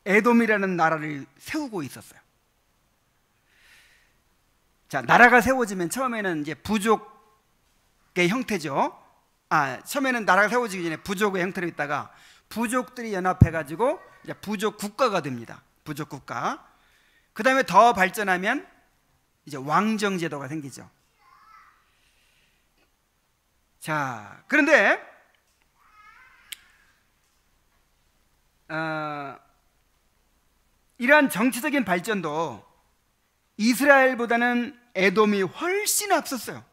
에돔이라는 나라를 세우고 있었어요. 자, 나라가 세워지면 처음에는 이제 부족의 형태죠. 처음에는 나라가 세워지기 전에 부족의 형태로 있다가 부족들이 연합해가지고 이제 부족 국가가 됩니다. 부족 국가. 그 다음에 더 발전하면 이제 왕정 제도가 생기죠. 자, 그런데 이러한 정치적인 발전도 이스라엘보다는 에돔이 훨씬 앞섰어요.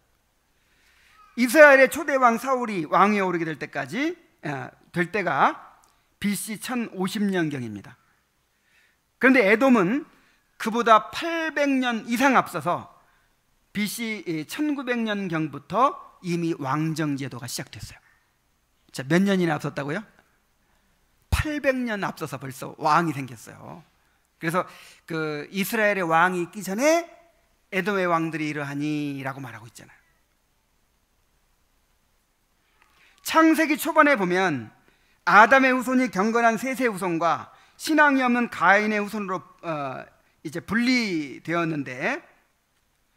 이스라엘의 초대왕 사울이 왕위에 오르게 될 때가 BC 1050년경입니다. 그런데 에돔은 그보다 800년 이상 앞서서 BC 1900년경부터 이미 왕정제도가 시작됐어요. 자, 몇 년이나 앞섰다고요? 800년 앞서서 벌써 왕이 생겼어요. 그래서 그 이스라엘의 왕이 있기 전에 에돔의 왕들이 이러하니 라고 말하고 있잖아요. 창세기 초반에 보면 아담의 후손이 경건한 셋의 후손과 신앙이 없는 가인의 후손으로 이제 분리되었는데,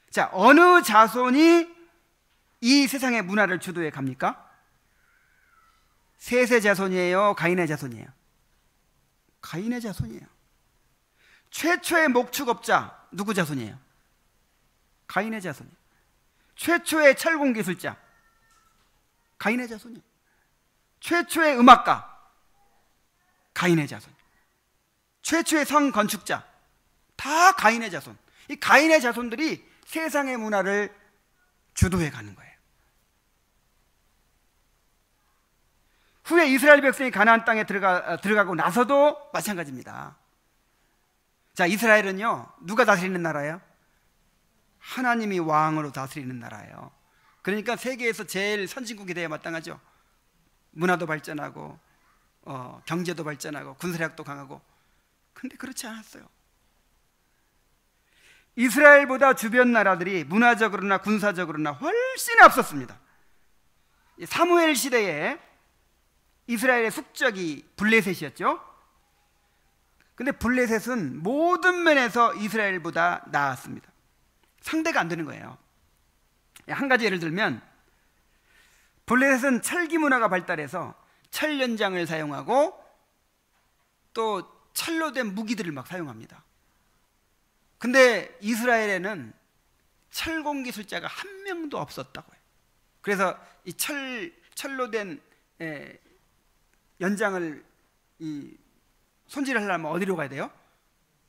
자, 어느 자손이 이 세상의 문화를 주도해 갑니까? 셋의 자손이에요? 가인의 자손이에요? 가인의 자손이에요. 최초의 목축업자 누구 자손이에요? 가인의 자손이에요. 최초의 철공 기술자 가인의 자손이에요. 최초의 음악가 가인의 자손. 최초의 성 건축자 다 가인의 자손. 이 가인의 자손들이 세상의 문화를 주도해 가는 거예요. 후에 이스라엘 백성이 가나안 땅에 들어가고 나서도 마찬가지입니다. 자, 이스라엘은요, 누가 다스리는 나라예요? 하나님이 왕으로 다스리는 나라예요. 그러니까 세계에서 제일 선진국이 되어야 마땅하죠. 문화도 발전하고 경제도 발전하고 군사력도 강하고. 근데 그렇지 않았어요. 이스라엘보다 주변 나라들이 문화적으로나 군사적으로나 훨씬 앞섰습니다. 사무엘 시대에 이스라엘의 숙적이 블레셋이었죠. 근데 블레셋은 모든 면에서 이스라엘보다 나았습니다. 상대가 안 되는 거예요. 한 가지 예를 들면, 블레셋은 철기 문화가 발달해서 철 연장을 사용하고 또 철로 된 무기들을 막 사용합니다. 근데 이스라엘에는 철공 기술자가 한 명도 없었다고 해요. 그래서 이 철로 된 연장을 손질하려면 어디로 가야 돼요?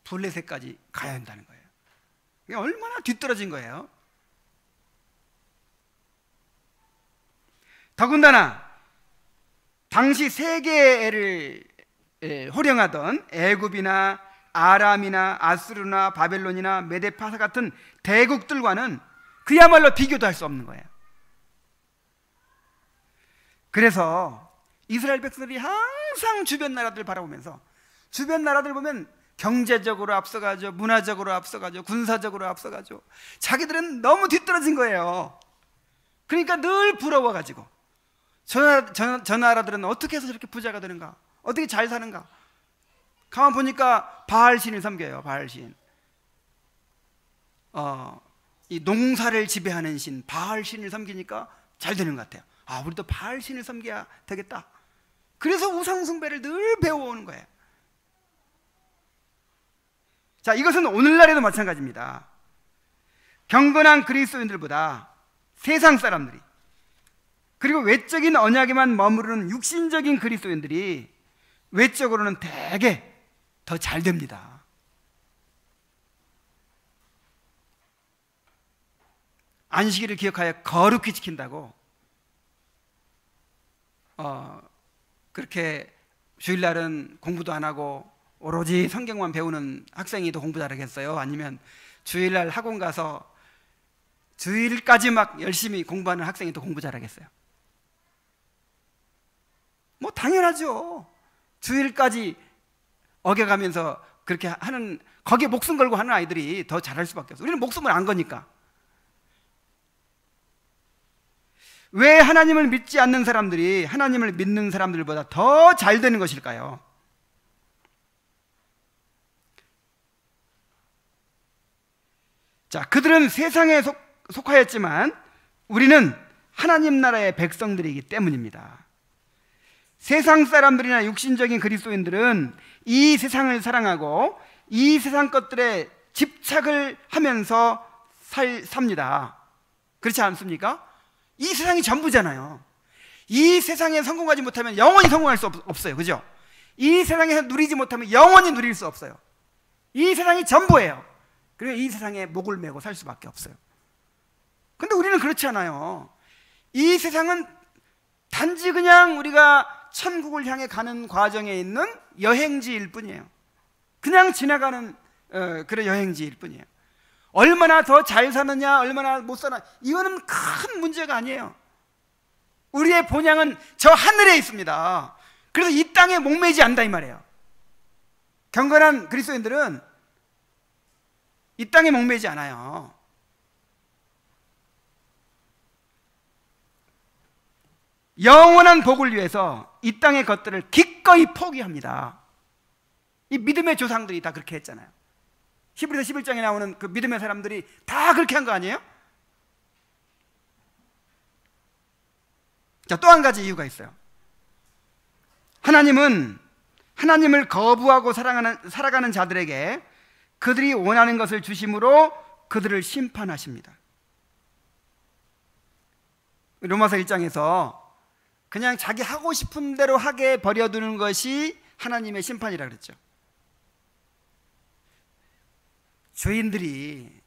블레셋까지 가야 한다는 거예요. 이게 얼마나 뒤떨어진 거예요. 더군다나 당시 세계를 호령하던 애굽이나 아람이나 아수르나 바벨론이나 메데파사 같은 대국들과는 그야말로 비교도 할 수 없는 거예요. 그래서 이스라엘 백성들이 항상 주변 나라들 바라보면서, 주변 나라들 보면 경제적으로 앞서가죠, 문화적으로 앞서가죠, 군사적으로 앞서가죠. 자기들은 너무 뒤떨어진 거예요. 그러니까 늘 부러워가지고 저 나라들은 어떻게 해서 저렇게 부자가 되는가, 어떻게 잘 사는가. 가만 보니까 바알신을 섬겨요. 바알신. 이 농사를 지배하는 신 바알신을 섬기니까 잘 되는 것 같아요. 우리도 바알신을 섬겨야 되겠다. 그래서 우상숭배를 늘 배워오는 거예요. 자, 이것은 오늘날에도 마찬가지입니다. 경건한 그리스도인들보다 세상 사람들이, 그리고 외적인 언약에만 머무르는 육신적인 그리스도인들이 외적으로는 되게 더 잘 됩니다. 안식일을 기억하여 거룩히 지킨다고 그렇게 주일날은 공부도 안 하고 오로지 성경만 배우는 학생이 더 공부 잘하겠어요? 아니면 주일날 학원 가서 주일까지 막 열심히 공부하는 학생이 더 공부 잘하겠어요? 뭐 당연하죠. 주일까지 어겨가면서 그렇게 하는, 거기에 목숨 걸고 하는 아이들이 더 잘할 수밖에 없어요. 우리는 목숨을 안 거니까. 왜 하나님을 믿지 않는 사람들이 하나님을 믿는 사람들보다 더 잘 되는 것일까요? 자, 그들은 세상에 속하였지만 우리는 하나님 나라의 백성들이기 때문입니다. 세상 사람들이나 육신적인 그리스도인들은 이 세상을 사랑하고 이 세상 것들에 집착을 하면서 삽니다. 그렇지 않습니까? 이 세상이 전부잖아요. 이 세상에 성공하지 못하면 영원히 성공할 수 없어요. 그죠? 이 세상에서 누리지 못하면 영원히 누릴 수 없어요. 이 세상이 전부예요. 그리고 이 세상에 목을 메고 살 수밖에 없어요. 근데 우리는 그렇지 않아요. 이 세상은 단지 그냥 우리가 천국을 향해 가는 과정에 있는 여행지일 뿐이에요. 그냥 지나가는 그런 여행지일 뿐이에요. 얼마나 더 잘 사느냐, 얼마나 못 사느냐, 이거는 큰 문제가 아니에요. 우리의 본향은 저 하늘에 있습니다. 그래서 이 땅에 목매지 않는다 이 말이에요. 경건한 그리스도인들은 이 땅에 목매지 않아요. 영원한 복을 위해서 이 땅의 것들을 기꺼이 포기합니다. 이 믿음의 조상들이 다 그렇게 했잖아요. 히브리서 11장에 나오는 그 믿음의 사람들이 다 그렇게 한 거 아니에요? 자, 또 한 가지 이유가 있어요. 하나님은 하나님을 거부하고 살아가는 자들에게 그들이 원하는 것을 주심으로 그들을 심판하십니다. 로마서 1장에서 그냥 자기 하고 싶은 대로 하게 버려두는 것이 하나님의 심판이라 그랬죠. 죄인들이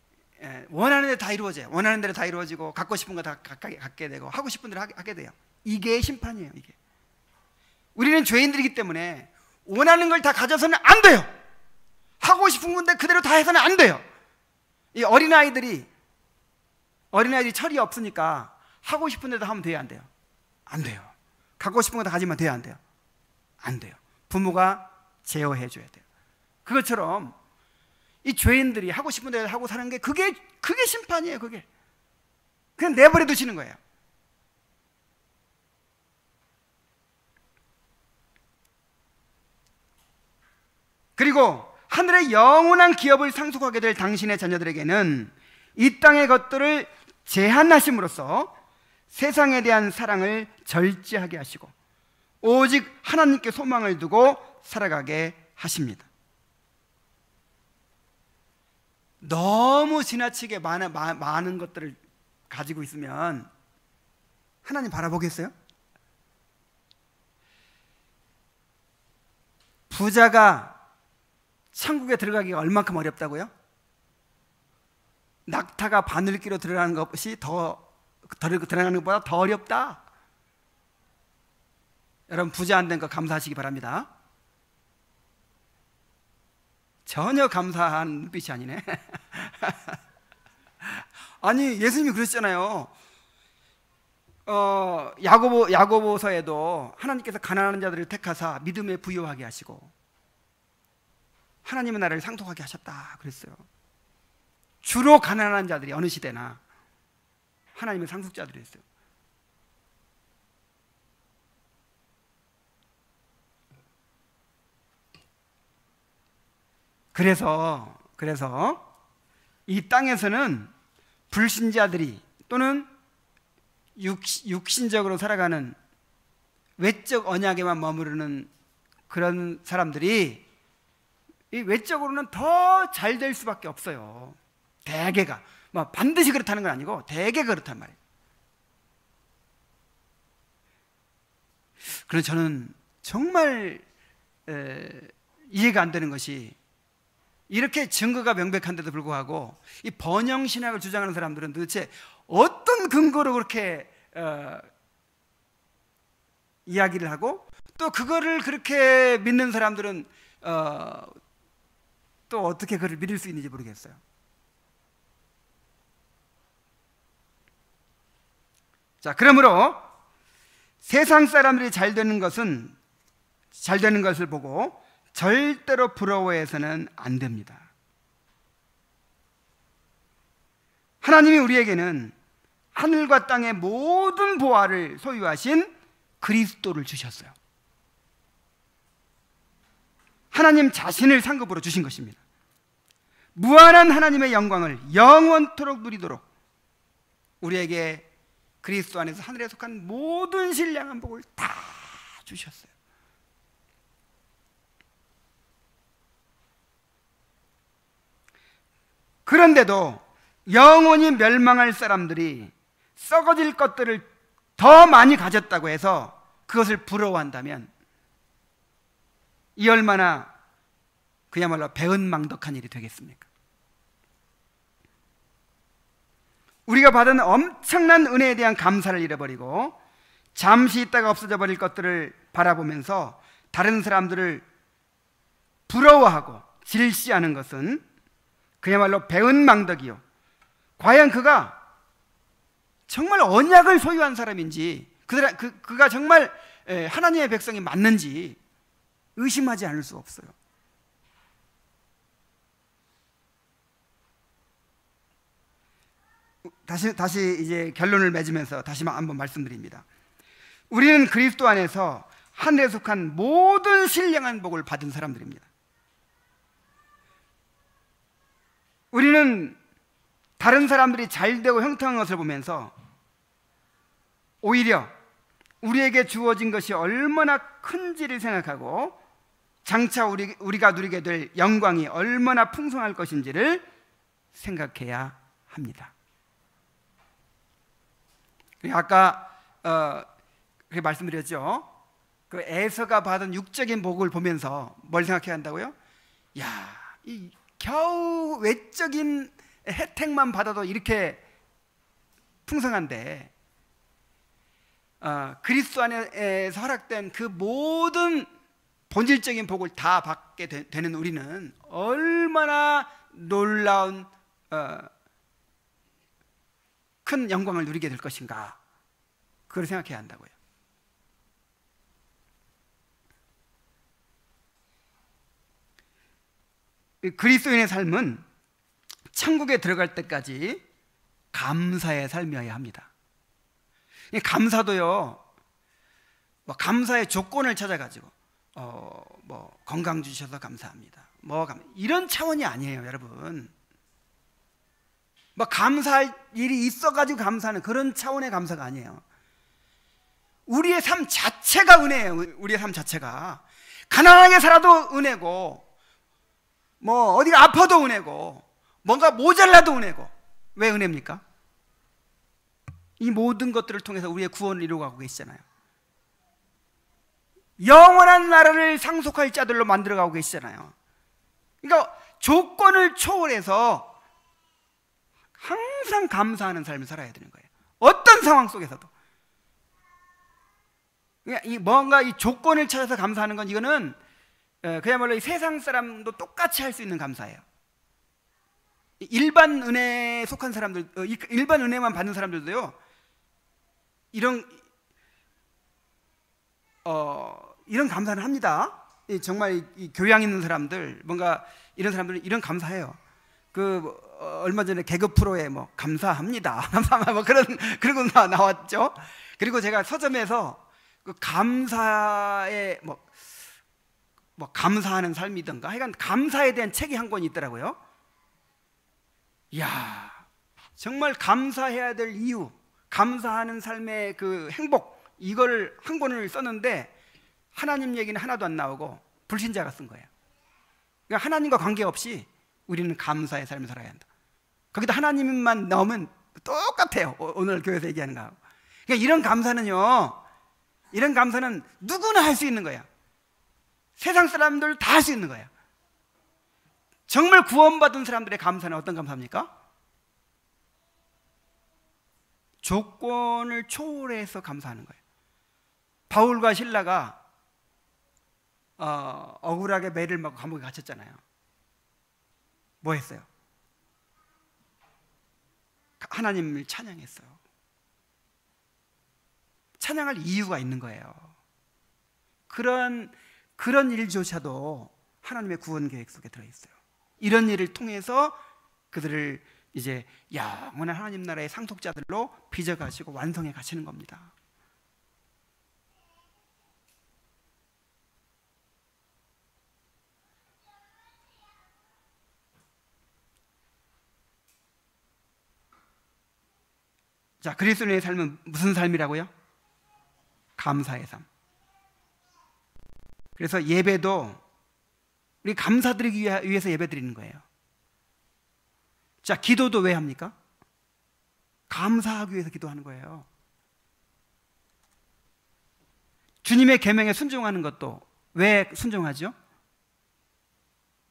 원하는 대로 다 이루어져요. 원하는 대로 다 이루어지고 갖고 싶은 거 다 갖게 되고 하고 싶은 대로 하게 돼요. 이게 심판이에요. 이게. 우리는 죄인들이기 때문에 원하는 걸 다 가져서는 안 돼요. 하고 싶은 건데 그대로 다 해서는 안 돼요. 이 어린아이들이 철이 없으니까 하고 싶은 대로 하면 돼요, 안 돼요? 안 돼요. 갖고 싶은 거 다 가지면 돼요, 안 돼요? 안 돼요. 부모가 제어해 줘야 돼요. 그것처럼 이 죄인들이 하고 싶은 대로 하고 사는 게 그게 심판이에요. 그게 그냥 내버려 두시는 거예요. 그리고 하늘의 영원한 기업을 상속하게 될 당신의 자녀들에게는 이 땅의 것들을 제한하심으로써 세상에 대한 사랑을 절제하게 하시고 오직 하나님께 소망을 두고 살아가게 하십니다. 너무 지나치게 많은 것들을 가지고 있으면 하나님 바라보겠어요? 부자가 천국에 들어가기가 얼만큼 어렵다고요? 낙타가 바늘기로 들어가는 것이 들어가는 것보다 더 어렵다. 여러분 부자 안 된 거 감사하시기 바랍니다. 전혀 감사한 눈빛이 아니네. 아니 예수님이 그러셨잖아요. 야고보서에도 하나님께서 가난한 자들을 택하사 믿음에 부유하게 하시고 하나님의 나라를 상속하게 하셨다 그랬어요. 주로 가난한 자들이 어느 시대나 하나님의 상속자들이었어요. 그래서 이 땅에서는 불신자들이 또는 육신적으로 살아가는 외적 언약에만 머무르는 그런 사람들이 이 외적으로는 더 잘 될 수밖에 없어요. 대개가 뭐 반드시 그렇다는 건 아니고 대개 그렇단 말이에요. 그래서 저는 정말 이해가 안 되는 것이 이렇게 증거가 명백한데도 불구하고 이 번영신학을 주장하는 사람들은 도대체 어떤 근거로 그렇게 이야기를 하고 또 그거를 그렇게 믿는 사람들은 또 어떻게 그를 믿을 수 있는지 모르겠어요. 자, 그러므로 세상 사람들이 잘 되는 것을 보고 절대로 부러워해서는 안 됩니다. 하나님이 우리에게는 하늘과 땅의 모든 보화를 소유하신 그리스도를 주셨어요. 하나님 자신을 상급으로 주신 것입니다. 무한한 하나님의 영광을 영원토록 누리도록 우리에게 그리스도 안에서 하늘에 속한 모든 신령한 복을 다 주셨어요. 그런데도 영원히 멸망할 사람들이 썩어질 것들을 더 많이 가졌다고 해서 그것을 부러워한다면 이 얼마나 그야말로 배은망덕한 일이 되겠습니까? 우리가 받은 엄청난 은혜에 대한 감사를 잃어버리고 잠시 있다가 없어져 버릴 것들을 바라보면서 다른 사람들을 부러워하고 질시하는 것은 그야말로 배은망덕이요, 과연 그가 정말 언약을 소유한 사람인지 그가 정말 하나님의 백성이 맞는지 의심하지 않을 수 없어요. 다시 이제 결론을 맺으면서 다시 한번 말씀드립니다. 우리는 그리스도 안에서 하늘에 속한 모든 신령한 복을 받은 사람들입니다. 우리는 다른 사람들이 잘되고 형통한 것을 보면서 오히려 우리에게 주어진 것이 얼마나 큰지를 생각하고 장차 우리가 누리게 될 영광이 얼마나 풍성할 것인지를 생각해야 합니다. 아까 그렇게 말씀드렸죠. 그 에서가 받은 육적인 복을 보면서 뭘 생각해야 한다고요? 이 겨우 외적인 혜택만 받아도 이렇게 풍성한데 그리스도 안에서 허락된 그 모든 본질적인 복을 다 받게 되는 우리는 얼마나 놀라운 큰 영광을 누리게 될 것인가, 그걸 생각해야 한다고요. 그리스도인의 삶은 천국에 들어갈 때까지 감사의 삶이어야 합니다. 감사도요, 뭐 감사의 조건을 찾아가지고 뭐 건강 주셔서 감사합니다, 이런 차원이 아니에요, 여러분. 뭐 감사할 일이 있어가지고 감사하는 그런 차원의 감사가 아니에요. 우리의 삶 자체가 은혜예요. 우리의 삶 자체가 가난하게 살아도 은혜고, 뭐 어디가 아파도 은혜고, 뭔가 모자라도 은혜고. 왜 은혜입니까? 이 모든 것들을 통해서 우리의 구원을 이루어가고 계시잖아요. 영원한 나라를 상속할 자들로 만들어가고 계시잖아요. 그러니까 조건을 초월해서 항상 감사하는 삶을 살아야 되는 거예요. 어떤 상황 속에서도. 뭔가 이 조건을 찾아서 감사하는 건, 이거는 그야말로 이 세상 사람도 똑같이 할 수 있는 감사예요. 일반 은혜에 속한 사람들, 일반 은혜만 받는 사람들도요, 이런 감사는 합니다. 정말 이 교양 있는 사람들, 뭔가 이런 사람들은 이런 감사해요. 얼마 전에 개그 프로에 뭐 감사합니다, 뭐 그런 거 나왔죠. 그리고 제가 서점에서 그 감사의 뭐 감사하는 삶이던가, 하여간 감사에 대한 책이 한 권 있더라고요. 이야, 정말 감사해야 될 이유, 감사하는 삶의 그 행복, 이걸 한 권을 썼는데 하나님 얘기는 하나도 안 나오고 불신자가 쓴 거예요. 그러니까 하나님과 관계없이 우리는 감사의 삶을 살아야 한다. 거기다 하나님만 넣으면 똑같아요, 오늘 교회에서 얘기하는 거하고. 그러니까 이런 감사는 누구나 할 수 있는 거야. 세상 사람들 다 할 수 있는 거야. 정말 구원받은 사람들의 감사는 어떤 감사입니까? 조건을 초월해서 감사하는 거예요. 바울과 실라가 억울하게 매를 맞고 감옥에 갇혔잖아요. 뭐 했어요? 하나님을 찬양했어요. 찬양할 이유가 있는 거예요. 그런 일조차도 하나님의 구원 계획 속에 들어있어요. 이런 일을 통해서 그들을 이제 영원한 하나님 나라의 상속자들로 빚어가시고 완성해 가시는 겁니다. 자, 그리스도인의 삶은 무슨 삶이라고요? 감사의 삶. 그래서 예배도 우리 감사드리기 위해서 예배 드리는 거예요. 자, 기도도 왜 합니까? 감사하기 위해서 기도하는 거예요. 주님의 계명에 순종하는 것도 왜 순종하죠?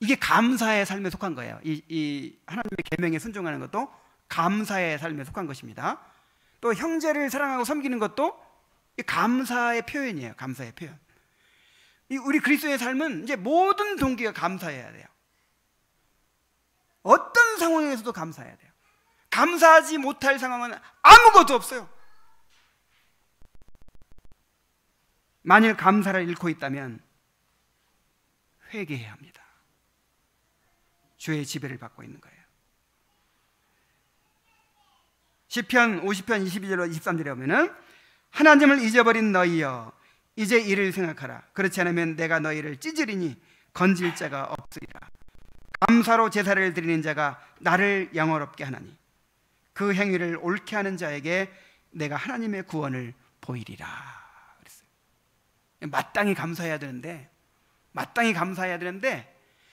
이게 감사의 삶에 속한 거예요. 이 하나님의 계명에 순종하는 것도 감사의 삶에 속한 것입니다. 또 형제를 사랑하고 섬기는 것도 감사의 표현이에요. 감사의 표현. 우리 그리스도의 삶은 이제 모든 동기가 감사해야 돼요. 어떤 상황에서도 감사해야 돼요. 감사하지 못할 상황은 아무것도 없어요. 만일 감사를 잃고 있다면 회개해야 합니다. 주의 지배를 받고 있는 거예요. 시편 50편 22절로 23절에 보면은 하나님을 잊어버린 너희여 이제 이를 생각하라. 그렇지 않으면 내가 너희를 찢으리니 건질 자가 없으리라. 감사로 제사를 드리는 자가 나를 영화롭게 하나니 그 행위를 옳게 하는 자에게 내가 하나님의 구원을 보이리라 그랬어요. 마땅히 감사해야 되는데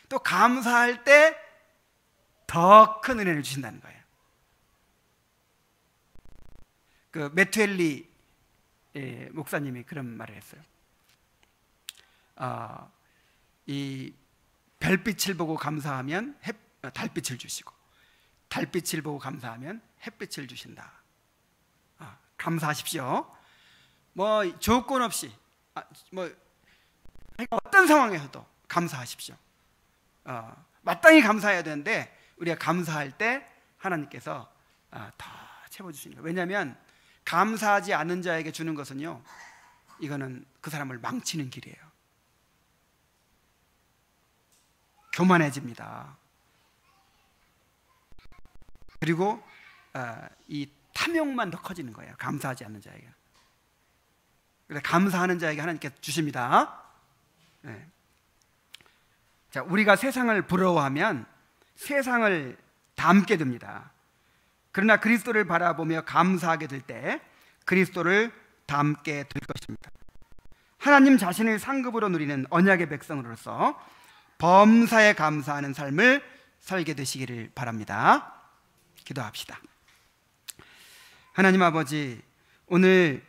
또 감사할 때 더 큰 은혜를 주신다는 거예요. 그 메투엘리 목사님이 그런 말을 했어요. 이 별빛을 보고 감사하면 달빛을 주시고 달빛을 보고 감사하면 햇빛을 주신다. 감사하십시오. 뭐 조건 없이 뭐 어떤 상황에서도 감사하십시오. 마땅히 감사해야 되는데 우리가 감사할 때 하나님께서 더 채워주시는 거예요. 왜냐하면 감사하지 않는 자에게 주는 것은요, 이거는 그 사람을 망치는 길이에요. 교만해집니다. 그리고 이 탐욕만 더 커지는 거예요. 감사하지 않는 자에게. 그래서 감사하는 자에게 하나님께서 주십니다. 네. 자, 우리가 세상을 부러워하면 세상을 닮게 됩니다. 그러나 그리스도를 바라보며 감사하게 될 때 그리스도를 닮게 될 것입니다. 하나님 자신을 상급으로 누리는 언약의 백성으로서 범사에 감사하는 삶을 살게 되시기를 바랍니다. 기도합시다. 하나님 아버지, 오늘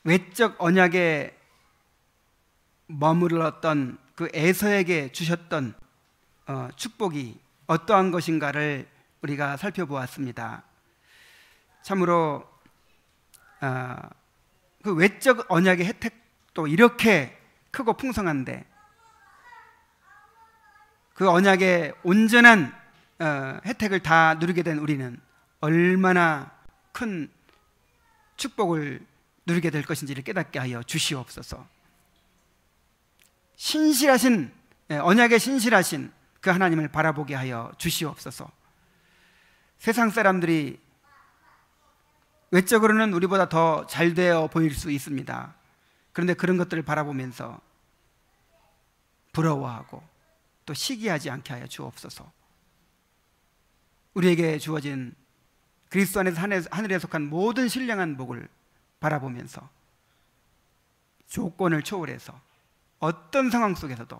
외적 언약에 머물렀던 그 에서에게 주셨던 축복이 어떠한 것인가를 우리가 살펴보았습니다. 참으로 그 외적 언약의 혜택도 이렇게 크고 풍성한데 그 언약의 온전한 혜택을 다 누리게 된 우리는 얼마나 큰 축복을 누리게 될 것인지를 깨닫게 하여 주시옵소서. 신실하신, 언약에 신실하신 그 하나님을 바라보게 하여 주시옵소서. 세상 사람들이 외적으로는 우리보다 더 잘되어 보일 수 있습니다. 그런데 그런 것들을 바라보면서 부러워하고 또 시기하지 않게 하여 주옵소서. 우리에게 주어진 그리스도 안에서 하늘에 속한 모든 신령한 복을 바라보면서 조건을 초월해서 어떤 상황 속에서도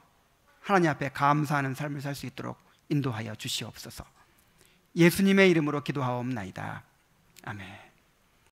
하나님 앞에 감사하는 삶을 살 수 있도록 인도하여 주시옵소서. 예수님의 이름으로 기도하옵나이다. 아멘.